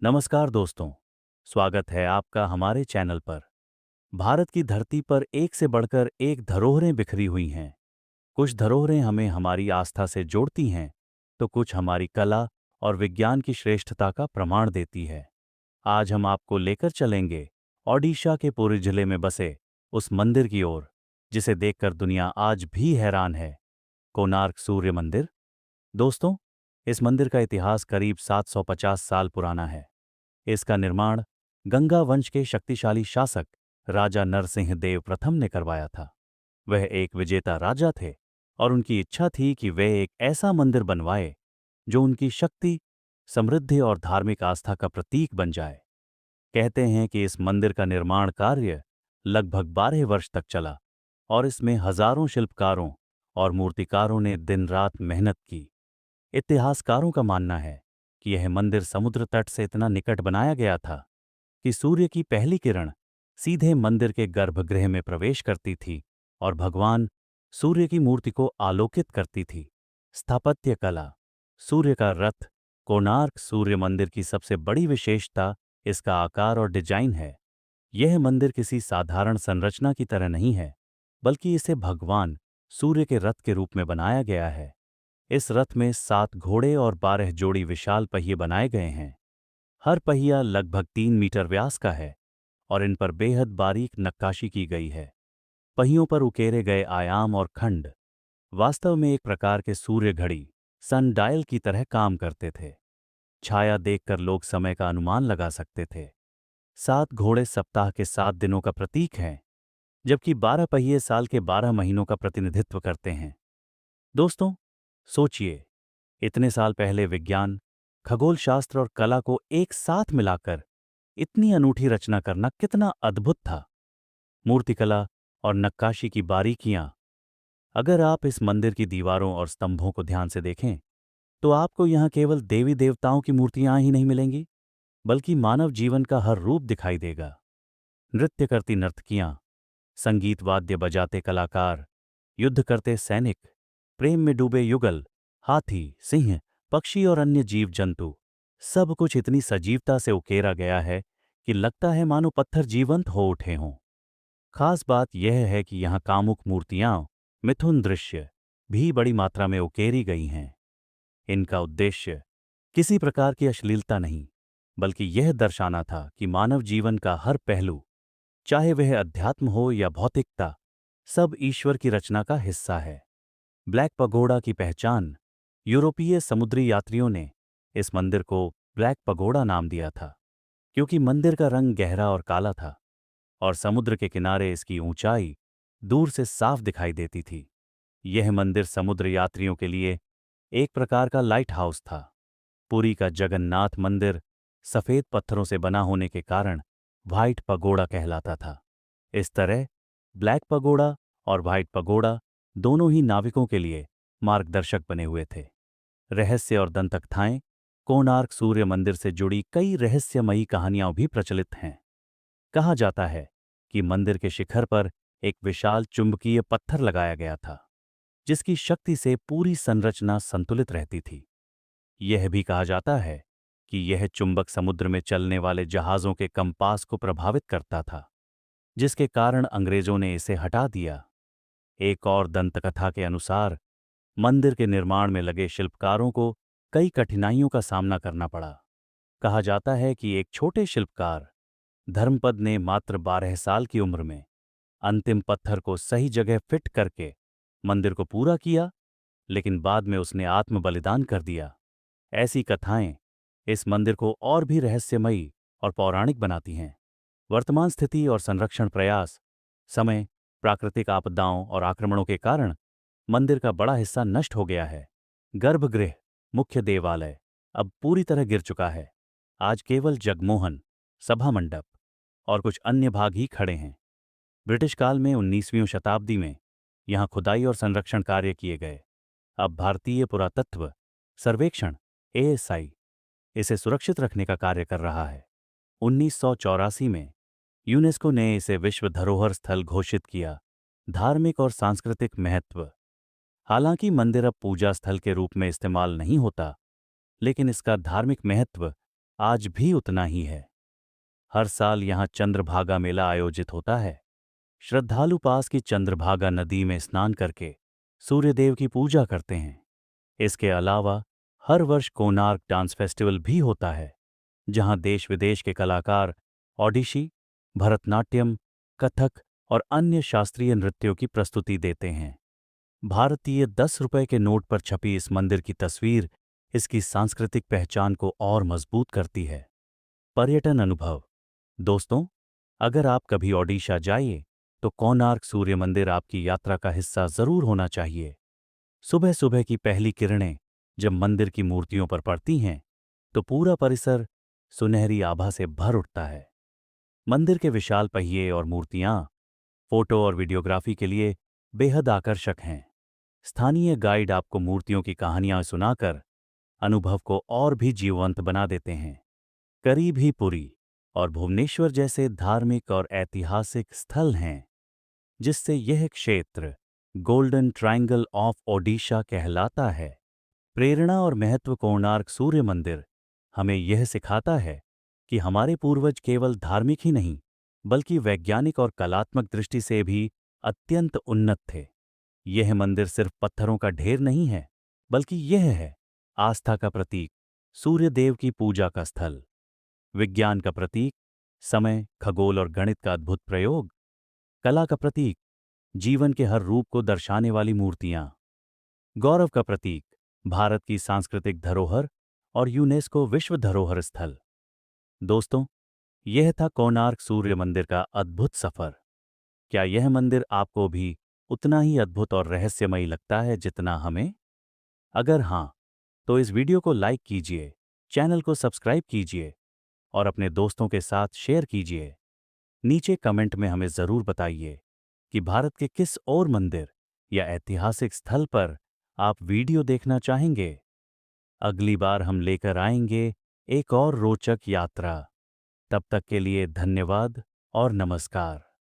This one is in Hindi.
नमस्कार दोस्तों, स्वागत है आपका हमारे चैनल पर। भारत की धरती पर एक से बढ़कर एक धरोहरें बिखरी हुई हैं। कुछ धरोहरें हमें हमारी आस्था से जोड़ती हैं, तो कुछ हमारी कला और विज्ञान की श्रेष्ठता का प्रमाण देती है। आज हम आपको लेकर चलेंगे ओडिशा के पुरी जिले में बसे उस मंदिर की ओर, जिसे देखकर दुनिया आज भी हैरान है, कोणार्क सूर्य मंदिर। दोस्तों, इस मंदिर का इतिहास करीब 750 साल पुराना है। इसका निर्माण गंगा वंश के शक्तिशाली शासक राजा नरसिंह देव प्रथम ने करवाया था। वह एक विजेता राजा थे और उनकी इच्छा थी कि वे एक ऐसा मंदिर बनवाए जो उनकी शक्ति, समृद्धि और धार्मिक आस्था का प्रतीक बन जाए। कहते हैं कि इस मंदिर का निर्माण कार्य लगभग 12 वर्ष तक चला और इसमें हजारों शिल्पकारों और मूर्तिकारों ने दिन रात मेहनत की। इतिहासकारों का मानना है कि यह मंदिर समुद्र तट से इतना निकट बनाया गया था कि सूर्य की पहली किरण सीधे मंदिर के गर्भगृह में प्रवेश करती थी और भगवान सूर्य की मूर्ति को आलोकित करती थी। स्थापत्य कला। सूर्य का रथ कोणार्क सूर्य मंदिर की सबसे बड़ी विशेषता इसका आकार और डिजाइन है। यह मंदिर किसी साधारण संरचना की तरह नहीं है, बल्कि इसे भगवान सूर्य के रथ के रूप में बनाया गया है। इस रथ में 7 घोड़े और 12 जोड़ी विशाल पहिए बनाए गए हैं। हर पहिया लगभग 3 मीटर व्यास का है और इन पर बेहद बारीक नक्काशी की गई है। पहियों पर उकेरे गए आयाम और खंड वास्तव में एक प्रकार के सूर्य घड़ी, सन डायल की तरह काम करते थे। छाया देखकर लोग समय का अनुमान लगा सकते थे। 7 घोड़े सप्ताह के 7 दिनों का प्रतीक हैं, जबकि 12 पहिए साल के 12 महीनों का प्रतिनिधित्व करते हैं। दोस्तों, सोचिए, इतने साल पहले विज्ञान, खगोल शास्त्र और कला को एक साथ मिलाकर इतनी अनूठी रचना करना कितना अद्भुत था। मूर्तिकला और नक्काशी की बारीकियां। अगर आप इस मंदिर की दीवारों और स्तंभों को ध्यान से देखें, तो आपको यहां केवल देवी देवताओं की मूर्तियां ही नहीं मिलेंगी, बल्कि मानव जीवन का हर रूप दिखाई देगा। नृत्य करती नर्तकियां, संगीत वाद्य बजाते कलाकार, युद्ध करते सैनिक, प्रेम में डूबे युगल, हाथी, सिंह, पक्षी और अन्य जीव जंतु, सब कुछ इतनी सजीवता से उकेरा गया है कि लगता है मानो पत्थर जीवंत हो उठे हों। खास बात यह है कि यहाँ कामुक मूर्तियां, मिथुन दृश्य भी बड़ी मात्रा में उकेरी गई हैं। इनका उद्देश्य किसी प्रकार की अश्लीलता नहीं, बल्कि यह दर्शाना था कि मानव जीवन का हर पहलू, चाहे वह अध्यात्म हो या भौतिकता, सब ईश्वर की रचना का हिस्सा है। ब्लैक पगोडा की पहचान। यूरोपीय समुद्री यात्रियों ने इस मंदिर को ब्लैक पगोडा नाम दिया था, क्योंकि मंदिर का रंग गहरा और काला था और समुद्र के किनारे इसकी ऊंचाई दूर से साफ दिखाई देती थी। यह मंदिर समुद्र यात्रियों के लिए एक प्रकार का लाइट हाउस था। पुरी का जगन्नाथ मंदिर सफेद पत्थरों से बना होने के कारण व्हाइट पगोडा कहलाता था। इस तरह ब्लैक पगोडा और व्हाइट पगोडा दोनों ही नाविकों के लिए मार्गदर्शक बने हुए थे। रहस्य और दंतकथाएं। कोणार्क सूर्य मंदिर से जुड़ी कई रहस्यमयी कहानियां भी प्रचलित हैं। कहा जाता है कि मंदिर के शिखर पर एक विशाल चुंबकीय पत्थर लगाया गया था, जिसकी शक्ति से पूरी संरचना संतुलित रहती थी। यह भी कहा जाता है कि यह चुंबक समुद्र में चलने वाले जहाजों के कंपास को प्रभावित करता था, जिसके कारण अंग्रेजों ने इसे हटा दिया। एक और दंतकथा के अनुसार मंदिर के निर्माण में लगे शिल्पकारों को कई कठिनाइयों का सामना करना पड़ा। कहा जाता है कि एक छोटे शिल्पकार धर्मपद ने मात्र 12 साल की उम्र में अंतिम पत्थर को सही जगह फिट करके मंदिर को पूरा किया, लेकिन बाद में उसने आत्म बलिदान कर दिया। ऐसी कथाएं इस मंदिर को और भी रहस्यमयी और पौराणिक बनाती हैं। वर्तमान स्थिति और संरक्षण प्रयास। समय, प्राकृतिक आपदाओं और आक्रमणों के कारण मंदिर का बड़ा हिस्सा नष्ट हो गया है। गर्भगृह, मुख्य देवालय अब पूरी तरह गिर चुका है। आज केवल जगमोहन, सभा मंडप और कुछ अन्य भाग ही खड़े हैं। ब्रिटिश काल में 19वीं शताब्दी में यहाँ खुदाई और संरक्षण कार्य किए गए। अब भारतीय पुरातत्व सर्वेक्षण ASI इसे सुरक्षित रखने का कार्य कर रहा है। 1984 में यूनेस्को ने इसे विश्व धरोहर स्थल घोषित किया। धार्मिक और सांस्कृतिक महत्व। हालांकि मंदिर अब पूजा स्थल के रूप में इस्तेमाल नहीं होता, लेकिन इसका धार्मिक महत्व आज भी उतना ही है। हर साल यहाँ चंद्रभागा मेला आयोजित होता है। श्रद्धालु पास की चंद्रभागा नदी में स्नान करके सूर्यदेव की पूजा करते हैं। इसके अलावा हर वर्ष कोणार्क डांस फेस्टिवल भी होता है, जहां देश विदेश के कलाकार ओडिशी, भरतनाट्यम, कथक और अन्य शास्त्रीय नृत्यों की प्रस्तुति देते हैं। भारतीय 10 रुपए के नोट पर छपी इस मंदिर की तस्वीर इसकी सांस्कृतिक पहचान को और मजबूत करती है। पर्यटन अनुभव। दोस्तों, अगर आप कभी ओडिशा जाइए तो कोणार्क सूर्य मंदिर आपकी यात्रा का हिस्सा जरूर होना चाहिए। सुबह सुबह की पहली किरणें जब मंदिर की मूर्तियों पर पड़ती हैं तो पूरा परिसर सुनहरी आभा से भर उठता है। मंदिर के विशाल पहिए और मूर्तियां फोटो और वीडियोग्राफी के लिए बेहद आकर्षक हैं। स्थानीय गाइड आपको मूर्तियों की कहानियां सुनाकर अनुभव को और भी जीवंत बना देते हैं। करीब ही पुरी और भुवनेश्वर जैसे धार्मिक और ऐतिहासिक स्थल हैं, जिससे यह क्षेत्र गोल्डन ट्रायंगल ऑफ ओडिशा कहलाता है। प्रेरणा और महत्व। कोणार्क सूर्य मंदिर हमें यह सिखाता है कि हमारे पूर्वज केवल धार्मिक ही नहीं बल्कि वैज्ञानिक और कलात्मक दृष्टि से भी अत्यंत उन्नत थे। यह मंदिर सिर्फ पत्थरों का ढेर नहीं है, बल्कि यह है आस्था का प्रतीक, सूर्यदेव की पूजा का स्थल, विज्ञान का प्रतीक, समय, खगोल और गणित का अद्भुत प्रयोग, कला का प्रतीक, जीवन के हर रूप को दर्शाने वाली मूर्तियां, गौरव का प्रतीक, भारत की सांस्कृतिक धरोहर और यूनेस्को विश्व धरोहर स्थल। दोस्तों, यह था कोणार्क सूर्य मंदिर का अद्भुत सफर। क्या यह मंदिर आपको भी उतना ही अद्भुत और रहस्यमयी लगता है जितना हमें? अगर हां, तो इस वीडियो को लाइक कीजिए, चैनल को सब्सक्राइब कीजिए और अपने दोस्तों के साथ शेयर कीजिए। नीचे कमेंट में हमें जरूर बताइए कि भारत के किस और मंदिर या ऐतिहासिक स्थल पर आप वीडियो देखना चाहेंगे। अगली बार हम लेकर आएंगे एक और रोचक यात्रा। तब तक के लिए धन्यवाद और नमस्कार।